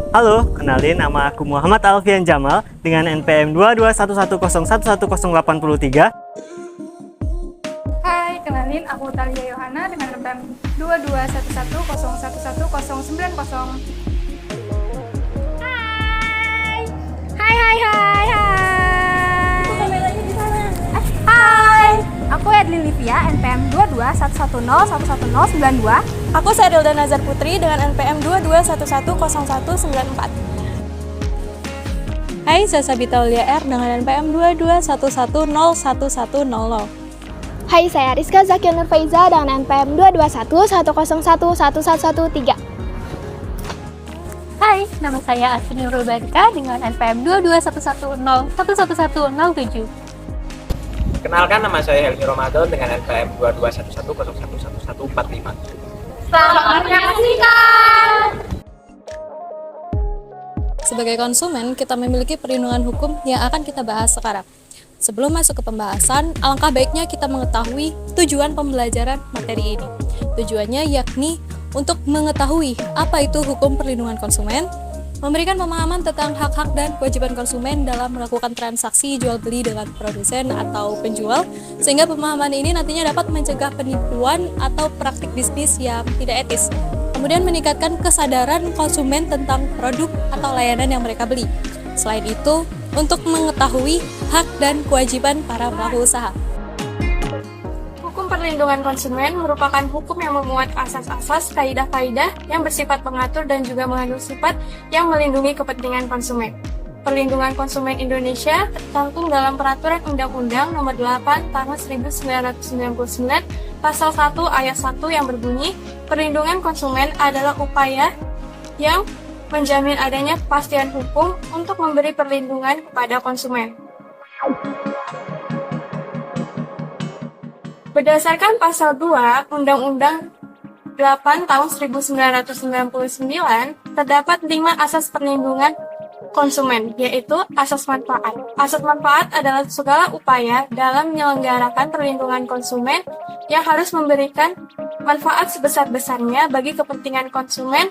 Halo, kenalin nama aku Muhammad Alfian Jamal dengan NPM 22110110803. Hai, kenalin aku Talia Yohana dengan NPM 22110111090. Hai, aku Edlin Livia, NPM 2211011092. Aku Sarilda Nazar Putri dengan NPM 2211010194. Hai, saya Sabita Aulia R dengan NPM 2211011010. Hai, saya Rizka Zakia Nurfaiza dengan NPM 22110111113. Hai, nama saya Asri Nurul Barika dengan NPM 2211011107. Kenalkan, nama saya Helmi Ramadan dengan NPM 2211011145. Selamat menyaksikan! Sebagai konsumen, kita memiliki perlindungan hukum yang akan kita bahas sekarang. Sebelum masuk ke pembahasan, alangkah baiknya kita mengetahui tujuan pembelajaran materi ini. Tujuannya yakni untuk mengetahui apa itu hukum perlindungan konsumen, memberikan pemahaman tentang hak-hak dan kewajiban konsumen dalam melakukan transaksi jual beli dengan produsen atau penjual, sehingga pemahaman ini nantinya dapat mencegah penipuan atau praktik bisnis yang tidak etis. Kemudian meningkatkan kesadaran konsumen tentang produk atau layanan yang mereka beli. Selain itu, untuk mengetahui hak dan kewajiban para pelaku usaha. Hukum perlindungan konsumen merupakan hukum yang memuat asas-asas, kaidah-kaidah yang bersifat pengatur dan juga mengandung sifat yang melindungi kepentingan konsumen. Perlindungan konsumen Indonesia tercantum dalam Peraturan Undang-Undang Nomor 8 Tahun 1999 Pasal 1 Ayat 1 yang berbunyi, perlindungan konsumen adalah upaya yang menjamin adanya kepastian hukum untuk memberi perlindungan kepada konsumen. Berdasarkan Pasal 2 Undang-Undang 8 Tahun 1999, terdapat 5 asas perlindungan konsumen, yaitu asas manfaat. Asas manfaat adalah segala upaya dalam menyelenggarakan perlindungan konsumen yang harus memberikan manfaat sebesar-besarnya bagi kepentingan konsumen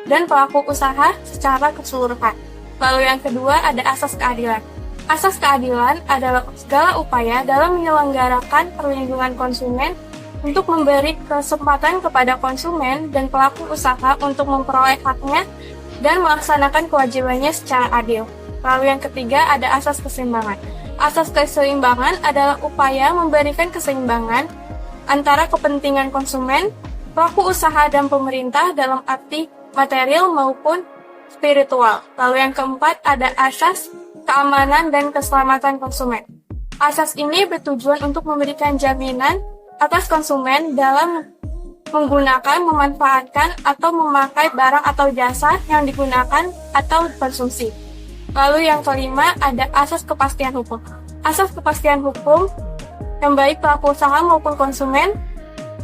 dan pelaku usaha secara keseluruhan. Lalu yang kedua ada asas keadilan. Asas keadilan adalah segala upaya dalam menyelenggarakan perlindungan konsumen untuk memberi kesempatan kepada konsumen dan pelaku usaha untuk memperoleh haknya dan melaksanakan kewajibannya secara adil. Lalu yang ketiga ada asas keseimbangan. Asas keseimbangan adalah upaya memberikan keseimbangan antara kepentingan konsumen, pelaku usaha dan pemerintah dalam arti material maupun spiritual. Lalu yang keempat ada asas keamanan dan keselamatan konsumen. Asas ini bertujuan untuk memberikan jaminan atas konsumen dalam menggunakan, memanfaatkan, atau memakai barang atau jasa yang digunakan atau konsumsi. Lalu yang kelima ada asas kepastian hukum. Asas kepastian hukum yang baik pelaku usaha maupun konsumen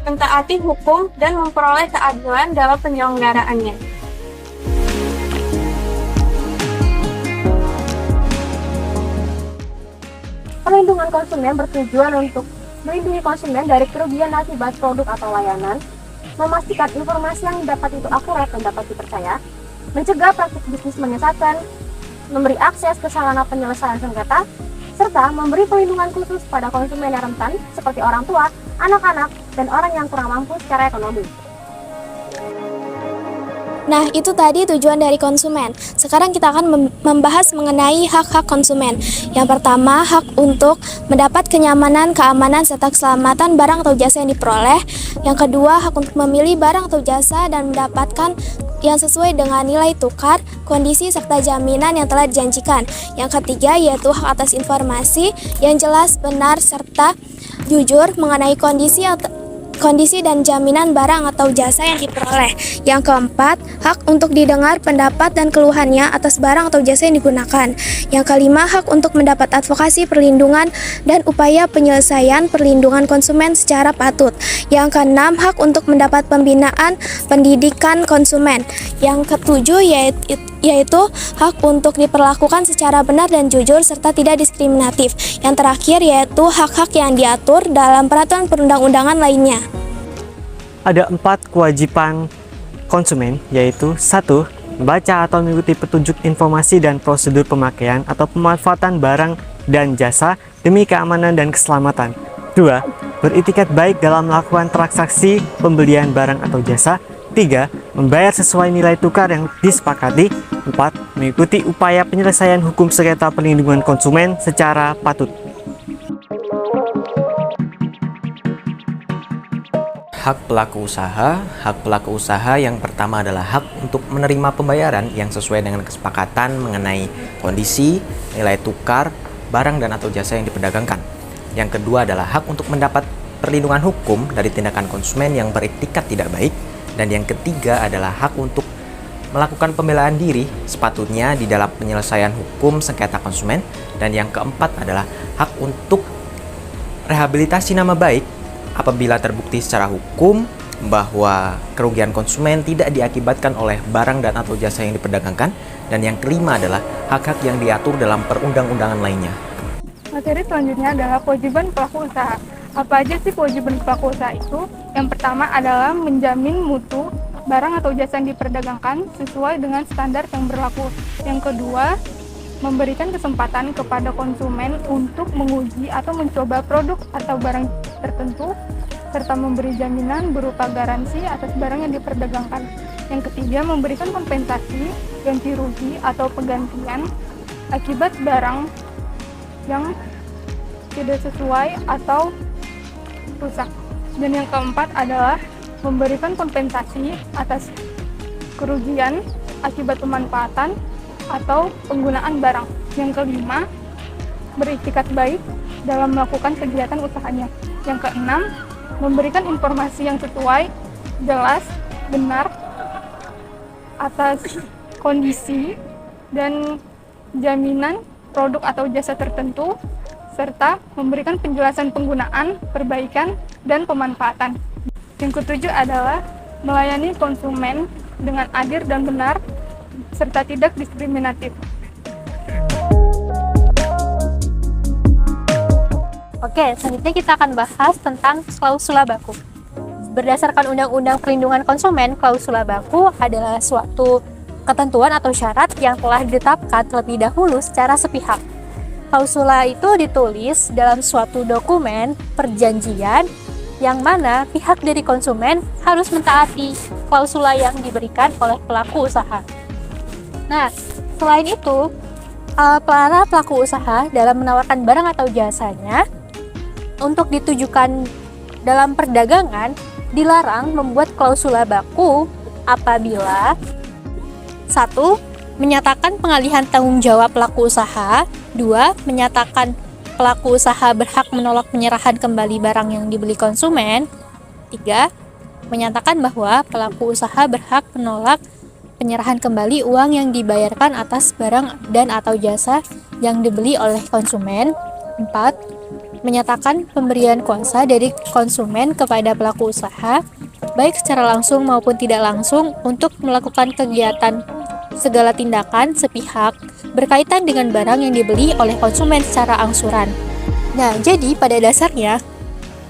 mentaati hukum dan memperoleh keadilan dalam penyelenggaraannya. Perlindungan konsumen bertujuan untuk melindungi konsumen dari kerugian akibat produk atau layanan, memastikan informasi yang didapat itu akurat dan dapat dipercaya, mencegah praktik bisnis menyesatkan, memberi akses ke sarana penyelesaian sengketa, serta memberi perlindungan khusus pada konsumen yang rentan seperti orang tua, anak-anak, dan orang yang kurang mampu secara ekonomi. Nah, itu tadi tujuan dari konsumen. Sekarang kita akan membahas mengenai hak-hak konsumen. Yang pertama, hak untuk mendapat kenyamanan, keamanan, serta keselamatan barang atau jasa yang diperoleh. Yang kedua, hak untuk memilih barang atau jasa dan mendapatkan yang sesuai dengan nilai tukar, kondisi, serta jaminan yang telah dijanjikan. Yang ketiga, yaitu hak atas informasi yang jelas, benar, serta jujur mengenai kondisi dan jaminan barang atau jasa yang diperoleh. Yang keempat, hak untuk didengar pendapat dan keluhannya atas barang atau jasa yang digunakan. Yang kelima, hak untuk mendapat advokasi perlindungan dan upaya penyelesaian perlindungan konsumen secara patut. Yang keenam, hak untuk mendapat pembinaan pendidikan konsumen. Yang ketujuh yaitu hak untuk diperlakukan secara benar dan jujur serta tidak diskriminatif. Yang terakhir yaitu hak-hak yang diatur dalam peraturan perundang-undangan lainnya. Ada 4 kewajiban konsumen, yaitu 1. membaca atau mengikuti petunjuk informasi dan prosedur pemakaian atau pemanfaatan barang dan jasa demi keamanan dan keselamatan. 2. Beritikat baik dalam melakukan transaksi pembelian barang atau jasa. 3. Membayar sesuai nilai tukar yang disepakati. 4. Mengikuti upaya penyelesaian hukum sengketa perlindungan konsumen secara patut. Hak pelaku usaha yang pertama adalah hak untuk menerima pembayaran yang sesuai dengan kesepakatan mengenai kondisi, nilai tukar, barang dan atau jasa yang diperdagangkan. Yang kedua adalah hak untuk mendapat perlindungan hukum dari tindakan konsumen yang beretikat tidak baik. Dan yang ketiga adalah hak untuk melakukan pembelaan diri sepatutnya di dalam penyelesaian hukum sengketa konsumen. Dan yang keempat adalah hak untuk rehabilitasi nama baik apabila terbukti secara hukum bahwa kerugian konsumen tidak diakibatkan oleh barang dan atau jasa yang diperdagangkan. Dan yang kelima adalah hak-hak yang diatur dalam perundang-undangan lainnya. Materi selanjutnya adalah kewajiban pelaku usaha. Apa aja sih kewajiban pelaku usaha itu? Yang pertama adalah menjamin mutu barang atau jasa yang diperdagangkan sesuai dengan standar yang berlaku. Yang kedua, memberikan kesempatan kepada konsumen untuk menguji atau mencoba produk atau barang tertentu, serta memberi jaminan berupa garansi atas barang yang diperdagangkan. Yang ketiga, memberikan kompensasi, ganti rugi atau penggantian akibat barang yang tidak sesuai atau rusak. Dan yang keempat adalah memberikan kompensasi atas kerugian akibat pemanfaatan atau penggunaan barang. Yang kelima, beriktikat baik dalam melakukan kegiatan usahanya. Yang keenam, memberikan informasi yang sesuai, jelas, benar atas kondisi dan jaminan produk atau jasa tertentu, serta memberikan penjelasan penggunaan, perbaikan, dan pemanfaatan. Yang ketujuh adalah melayani konsumen dengan adil dan benar, serta tidak diskriminatif. Oke, selanjutnya kita akan bahas tentang klausula baku. Berdasarkan Undang-Undang Perlindungan Konsumen, klausula baku adalah suatu ketentuan atau syarat yang telah ditetapkan terlebih dahulu secara sepihak. Klausula itu ditulis dalam suatu dokumen perjanjian yang mana pihak dari konsumen harus mentaati klausula yang diberikan oleh pelaku usaha. Nah, selain itu, para pelaku usaha dalam menawarkan barang atau jasanya untuk ditujukan dalam perdagangan dilarang membuat klausula baku apabila 1. Menyatakan pengalihan tanggung jawab pelaku usaha. 2. Menyatakan pelaku usaha berhak menolak penyerahan kembali barang yang dibeli konsumen. 3. Menyatakan bahwa pelaku usaha berhak menolak penyerahan kembali uang yang dibayarkan atas barang dan atau jasa yang dibeli oleh konsumen. 4. Menyatakan pemberian kuasa dari konsumen kepada pelaku usaha, baik secara langsung maupun tidak langsung, untuk melakukan kegiatan segala tindakan sepihak berkaitan dengan barang yang dibeli oleh konsumen secara angsuran. Nah, jadi pada dasarnya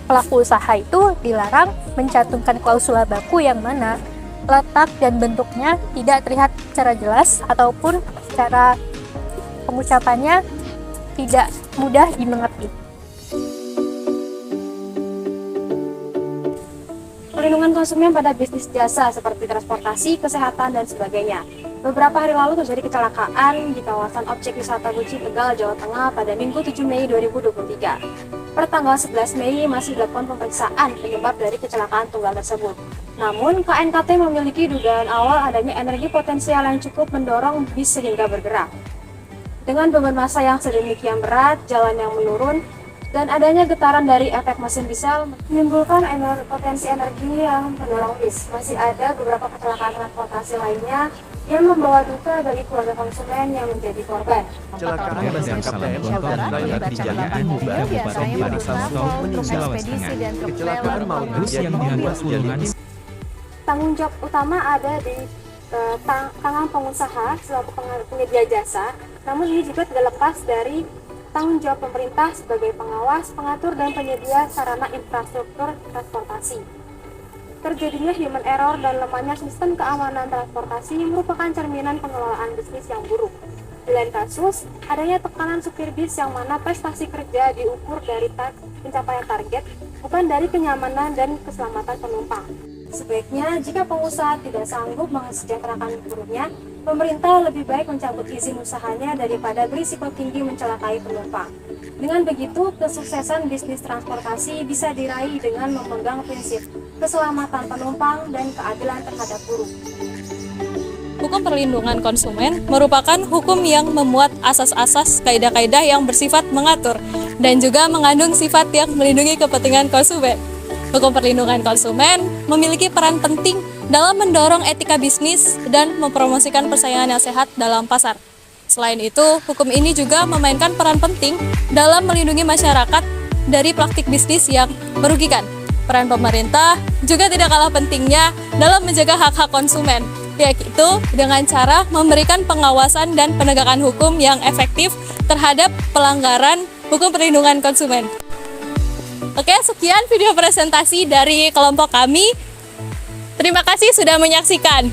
pelaku usaha itu dilarang mencantumkan klausula baku yang mana letak dan bentuknya tidak terlihat secara jelas ataupun secara pengucapannya tidak mudah dimengerti. Perlindungan konsumen pada bisnis jasa seperti transportasi, kesehatan, dan sebagainya. Beberapa hari lalu terjadi kecelakaan di kawasan objek wisata Guci, Tegal, Jawa Tengah pada Minggu 7 Mei 2023. Per tanggal 11 Mei masih dilakukan pemeriksaan penyebab dari kecelakaan tunggal tersebut. Namun, KNKT memiliki dugaan awal adanya energi potensial yang cukup mendorong bis sehingga bergerak. Dengan beban massa yang sedemikian berat, jalan yang menurun, dan adanya getaran dari efek mesin diesel menimbulkan potensi energi yang mendorong bis. Masih ada beberapa kecelakaan transportasi lainnya yang membawa duka bagi keluarga konsumen yang menjadi korban. Kecelakaan dan salah contoh adalah di Jalan Anuba, Kabupaten Barisan Sulawesi Tengah. Kecelakaan maut bus yang dihantam gulungan. Tanggung jawab utama ada di tangan pengusaha selaku penyedia jasa, namun ini juga tidak lepas dari tanggung jawab pemerintah sebagai pengawas, pengatur, dan penyedia sarana infrastruktur transportasi. terjadinya human error dan lemahnya sistem keamanan transportasi merupakan cerminan pengelolaan bisnis yang buruk. Di lain kasus, adanya tekanan supir bis yang mana prestasi kerja diukur dari pencapaian target, bukan dari kenyamanan dan keselamatan penumpang. Sebaiknya, jika pengusaha tidak sanggup mensejahterakan buruhnya, pemerintah lebih baik mencabut izin usahanya daripada berisiko tinggi mencelakai penumpang. Dengan begitu, kesuksesan bisnis transportasi bisa diraih dengan memegang prinsip keselamatan penumpang dan keadilan terhadap buruh. Hukum perlindungan konsumen merupakan hukum yang memuat asas-asas kaidah-kaidah yang bersifat mengatur dan juga mengandung sifat yang melindungi kepentingan konsumen. Hukum perlindungan konsumen memiliki peran penting dalam mendorong etika bisnis dan mempromosikan persaingan yang sehat dalam pasar. Selain itu, hukum ini juga memainkan peran penting dalam melindungi masyarakat dari praktik bisnis yang merugikan. Peran pemerintah juga tidak kalah pentingnya dalam menjaga hak-hak konsumen, yaitu dengan cara memberikan pengawasan dan penegakan hukum yang efektif terhadap pelanggaran hukum perlindungan konsumen. Oke, sekian video presentasi dari kelompok kami. Terima kasih sudah menyaksikan.